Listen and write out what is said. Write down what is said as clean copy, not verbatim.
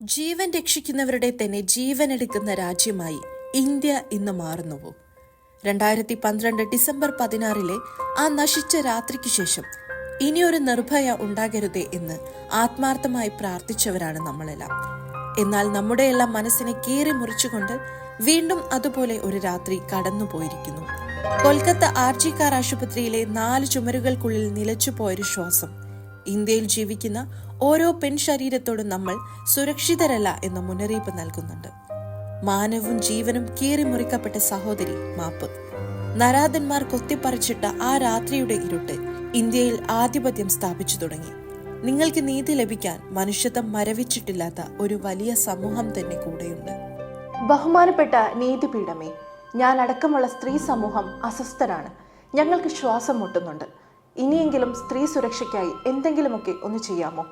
ജീവൻ രക്ഷിക്കുന്നവരുടെ തന്നെ ജീവനെടുക്കുന്ന രാജ്യമായി ഇന്ത്യ ഇന്ന് മാറുന്നുവോ? 2012 ഡിസംബർ 16 ആ നശിച്ച രാത്രിക്ക് ശേഷം ഇനിയൊരു നിർഭയ ഉണ്ടാകരുതേ എന്ന് ആത്മാർത്ഥമായി പ്രാർത്ഥിച്ചവരാണ് നമ്മളെല്ലാം. എന്നാൽ നമ്മുടെയെല്ലാം മനസ്സിനെ കീറി മുറിച്ചുകൊണ്ട് വീണ്ടും അതുപോലെ ഒരു രാത്രി കടന്നുപോയിരിക്കുന്നു. കൊൽക്കത്ത RG കാർ ആശുപത്രിയിലെ 4 ചുമരുകൾക്കുള്ളിൽ നിലച്ചുപോയൊരു ശ്വാസം. ഇന്ത്യയിൽ ജീവിക്കുന്ന ഓരോ പെൺ ശരീരത്തോടും നമ്മൾ സുരക്ഷിതരല്ല എന്ന മുന്നറിയിപ്പ് നൽകുന്നുണ്ട്. മാനവും ജീവനും കീറിമുറിക്കപ്പെട്ട സഹോദരി മാപ്പ്. നരാധന്മാർ കൊത്തിപ്പറിച്ചിട്ട ആ രാത്രിയുടെ ഇരുട്ട് ഇന്ത്യയിൽ ആധിപത്യം സ്ഥാപിച്ചു തുടങ്ങി. നിങ്ങൾക്ക് നീതി ലഭിക്കാൻ മനുഷ്യത്വം മരവിച്ചിട്ടില്ലാത്ത ഒരു വലിയ സമൂഹം തന്നെ കൂടെയുണ്ട്. ബഹുമാനപ്പെട്ട നീതിപീഠമേ, ഞാൻ അടക്കമുള്ള സ്ത്രീ സമൂഹം അസ്വസ്ഥരാണ്. ഞങ്ങൾക്ക് ശ്വാസം മുട്ടുന്നുണ്ട്. ഇനിയെങ്കിലും സ്ത്രീ സുരക്ഷയ്ക്കായി എന്തെങ്കിലുമൊക്കെ ഒന്ന് ചെയ്യാമോ?